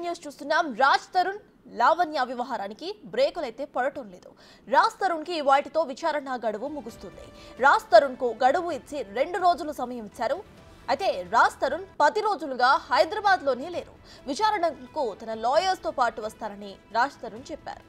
News చూస్తున్నాం. రాజ్ తరుణ్ లావణ్య వ్యవహారానికి బ్రేకులైతే పడటం లేదు. రాజ్ తరుణ్ కి వాటితో విచారణ గడువు ముగుస్తుంది. రాజ్ తరుణ్ కు గడువు ఇచ్చి 2 రోజులు సమయం ఇచ్చారు. అయితే రాజ్ తరుణ్ 10 రోజులుగా హైదరాబాద్ లోనే లేరు. విచారణకు తన లాయర్స్ తో పాటు వస్తారని రాజ్ తరుణ్ చెప్పారు.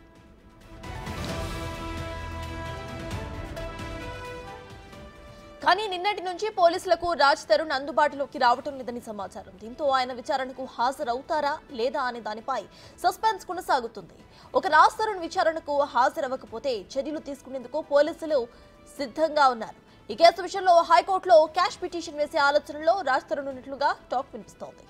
కానీ నిన్నటి నుంచి పోలీసులకు రాజ్ తరుణ్ అందుబాటులోకి రావటం లేదని సమాచారం. దీంతో ఆయన విచారణకు హాజరవుతారా లేదా అనే దానిపై సస్పెన్స్ కొనసాగుతుంది. ఒక రాజ్ తరుణ్ విచారణకు హాజరవ్వకపోతే చర్యలు తీసుకునేందుకు పోలీసులు సిద్ధంగా ఉన్నారు. ఈ కేసు విషయంలో హైకోర్టులో క్యాష్ పిటిషన్ వేసే ఆలోచనలో రాజ్ తరుణ్ ఉన్నట్లుగా టాక్ వినిపిస్తోంది.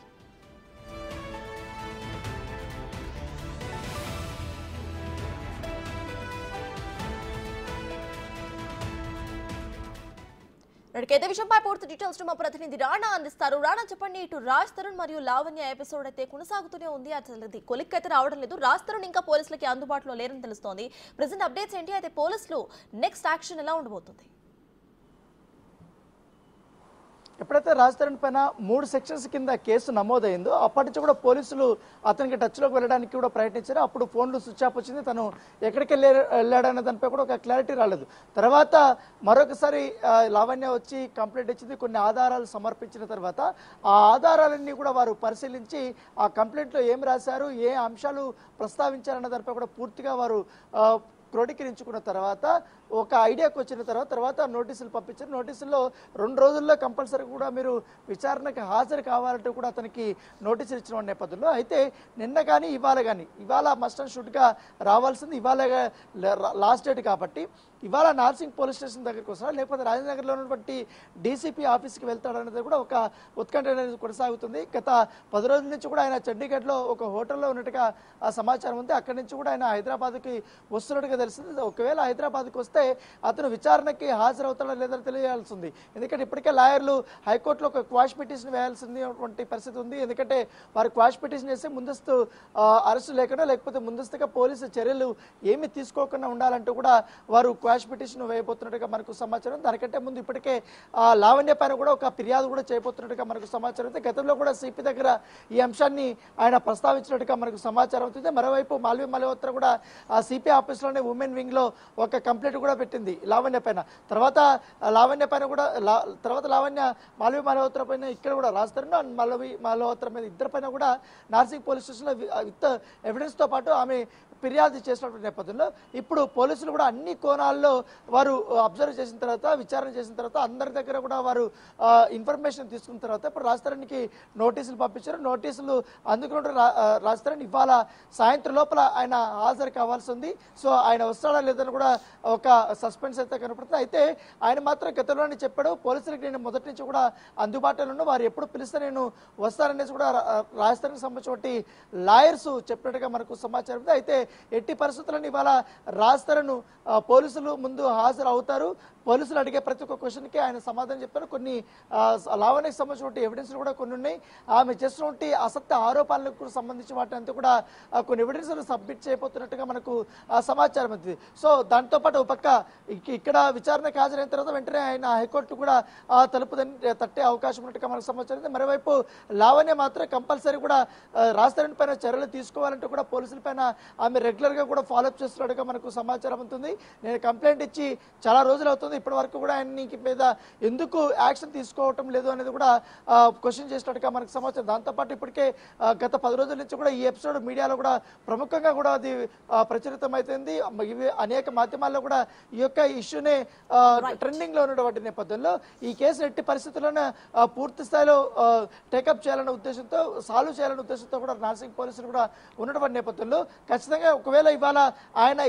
ఇదే విషయంపై పూర్తి డీటెయిల్స్ మా ప్రతినిధి రాణా అందిస్తారు. రాణా, చెప్పండి. ఇటు రాజ్ తరుణ్ మరియు లావణ్య ఎపిసోడ్ అయితే కొనసాగుతూనే ఉంది. అసలు కొలిక్ అయితే రావడం లేదు. రాజ్ తరుణ్ ఇంకా పోలీసులకి అందుబాటులో లేరని తెలుస్తోంది. ప్రెజెంట్ అప్డేట్స్ ఏంటి? అయితే పోలీసులు నెక్స్ట్ యాక్షన్ ఎలా ఉండబోతుంది? ఎప్పుడైతే రాజ్ తరుణ్ పైన 3 సెక్షన్స్ కింద కేసు నమోదైందో అప్పటి నుంచి కూడా పోలీసులు అతనికి టచ్లోకి వెళ్ళడానికి కూడా ప్రయత్నించారు. అప్పుడు ఫోన్లు స్విచ్ ఆఫ్ వచ్చింది. తను ఎక్కడికి వెళ్ళాడనే దానిపై కూడా ఒక క్లారిటీ రాలేదు. తర్వాత మరొకసారి లావణ్య వచ్చి కంప్లైంట్ ఇచ్చింది. కొన్ని ఆధారాలు సమర్పించిన తర్వాత ఆ ఆధారాలన్నీ కూడా వారు పరిశీలించి ఆ కంప్లైంట్లో ఏం రాశారు, ఏ అంశాలు ప్రస్తావించారన్న దానిపై కూడా పూర్తిగా వారు క్రోడీకరించుకున్న తర్వాత ఒక ఐడియాకి వచ్చిన తర్వాత నోటీసులు పంపించారు. నోటీసుల్లో 2 రోజుల్లో కంపల్సరీ కూడా మీరు విచారణకు హాజరు కావాలంటూ కూడా అతనికి నోటీసులు ఇచ్చిన నేపథ్యంలో అయితే నిన్న కానీ ఇవాళ మస్ట్ అండ్ షుడ్గా రావాల్సింది. ఇవాళ లాస్ట్ డేట్ కాబట్టి ఇవాళ నార్సింగ్ పోలీస్ స్టేషన్ దగ్గరికి వస్తారా లేకపోతే రాజనగర్లో ఉన్నటువంటి డీసీపీ ఆఫీస్కి వెళ్తాడనేది కూడా ఒక ఉత్కంఠ అనేది కొనసాగుతుంది. గత 10 రోజుల నుంచి కూడా ఆయన చండీగఢ్లో ఒక హోటల్లో ఉన్నట్టుగా సమాచారం ఉంది. అక్కడి నుంచి కూడా ఆయన హైదరాబాద్కి వస్తున్నట్టుగా తెలిసింది. ఒకవేళ హైదరాబాద్కి వస్తే అతను విచారణకి హాజరవుతాడో లేదో తెలియాల్సి ఉంది. ఎందుకంటే ఇప్పటికే లాయర్లు హైకోర్టులో ఒక క్వాష్ పిటిషన్ వేయాల్సినటువంటి పరిస్థితి ఉంది. ఎందుకంటే వారు క్వాష్ పిటిషన్ వేస్తే ముందస్తు అరెస్టు లేకపోతే ముందస్తుగా పోలీసు చర్యలు ఏమి తీసుకోకుండా ఉండాలంటూ కూడా వారు క్వాష్ పిటిషన్ వేయబోతున్నట్టుగా మనకు సమాచారం. దానికంటే ముందు ఇప్పటికే లావణ్య పైన కూడా ఒక ఫిర్యాదు కూడా చేయబోతున్నట్టుగా మనకు సమాచారం ఉంది. గతంలో కూడా సిపి దగ్గర ఈ అంశాన్ని ఆయన ప్రస్తావించినట్టుగా మనకు సమాచారం అవుతుంది. మరోవైపు మాల్వి మల్హోత్రా కూడా ఆ సిపి ఆఫీస్లోనే ఉమెన్ వింగ్ లో ఒక కంప్లైంట్ కూడా పెట్టింది లావణ్య పైన. తర్వాత లావణ్య మాల్వి మల్హోత్రా పైన ఇక్కడ కూడా రాజ్ తరుణ్ అండ్ మాల్వి మల్హోత్రా మీద ఇద్దరి పైన కూడా నార్సింగ్ పోలీస్ స్టేషన్లో విత్ ఎవిడెన్స్ తో పాటు ఆమె ఫిర్యాదు చేసినటువంటి నేపథ్యంలో ఇప్పుడు పోలీసులు కూడా అన్ని కోణాల్లో వారు అబ్జర్వ్ చేసిన తర్వాత విచారణ చేసిన తర్వాత అందరి దగ్గర కూడా వారు ఇన్ఫర్మేషన్ తీసుకున్న తర్వాత ఇప్పుడు రాజ్ తరుణ్కి నోటీసులు పంపించారు. నోటీసులు అందుకున్న రాజ్ తరుణ్ ఇవాళ సాయంత్రం లోపల ఆయన హాజరు కావాల్సి ఉంది. సో ఆయన వస్తాడా లేదని కూడా ఒక సస్పెన్స్ అయితే కనపడుతుంది. అయితే ఆయన మాత్రం గతంలోనే చెప్పాడు, పోలీసులకు నేను మొదటి నుంచి కూడా అందుబాటులో ఉన్న వారు ఎప్పుడు పిలిస్తే నేను వస్తాననేసి కూడా రాజ్ తరుణ్కి సంబంధించిన లాయర్స్ చెప్పినట్టుగా మనకు సమాచారం ఉంది. అయితే ఎట్టి పరిస్థితులను ఇవాళ రాజ్ తరుణ్ పోలీసులు ముందు హాజరు అవుతారు. పోలీసులు అడిగే ప్రతి ఒక్క క్వశ్చన్కి ఆయన సమాధానం చెప్తారు. కొన్ని లావణ్యకు సంబంధించిన ఎవిడెన్స్ కూడా కొన్ని ఉన్నాయి. ఆమె చేసినటువంటి అసత్య ఆరోపణలకు సంబంధించిన వాటి అంతా కూడా కొన్ని ఎవిడెన్స్ సబ్మిట్ చేయబోతున్నట్టుగా మనకు సమాచారం ఉంది. సో దాంతో పాటు ఒక పక్క ఇక్కడ విచారణకు హాజరైన తర్వాత వెంటనే ఆయన హైకోర్టు కూడా తలుపు తట్టే అవకాశం ఉన్నట్టుగా మనకు సమాచారం ఉంది. మరోవైపు లావణ్య మాత్రం కంపల్సరీ కూడా రాజ్ తరుణ్ పైన చర్యలు తీసుకోవాలంటూ కూడా పోలీసుల పైన ఆమె రెగ్యులర్ గా కూడా ఫాలోఅప్ చేస్తున్నట్టుగా మనకు సమాచారం ఉంటుంది. నేను కంప్లైంట్ ఇచ్చి చాలా రోజులు అవుతుంది, ఇప్పటి వరకు కూడా ఆయన మీద ఎందుకు యాక్షన్ తీసుకోవటం లేదు అనేది కూడా క్వశ్చన్ చేసినట్టుగా మనకు సమాచారం. దాంతోపాటు ఇప్పటికే గత 10 రోజుల నుంచి కూడా ఈ ఎపిసోడ్ మీడియాలో కూడా ప్రముఖంగా కూడా అది ప్రచురితం అవుతుంది. ఇవి అనేక మాధ్యమాల్లో కూడా ఈ యొక్క ఇష్యూనే ట్రెండింగ్ లో ఉన్నటువంటి నేపథ్యంలో ఈ కేసు ఎట్టి పరిస్థితుల్లోనే పూర్తి స్థాయిలో టేకప్ చేయాలనే ఉద్దేశంతో సాల్వ్ చేయాలనే ఉద్దేశంతో కూడా నార్సింగ్ పోలీసులు కూడా ఉన్నటువంటి నేపథ్యంలో ఖచ్చితంగా ఒకవేళ ఇవాళ ఆయన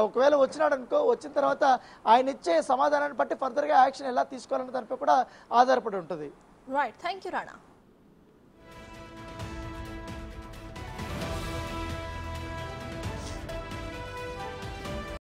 ఒకవేళ వచ్చినాడనుకో, వచ్చిన తర్వాత ఆయన ఇచ్చే సమాధానాన్ని బట్టి ఫర్దర్ గా యాక్షన్ ఎలా తీసుకోవాలనే దానిపై కూడా ఆధారపడి ఉంటుంది. Right, thank you Rana.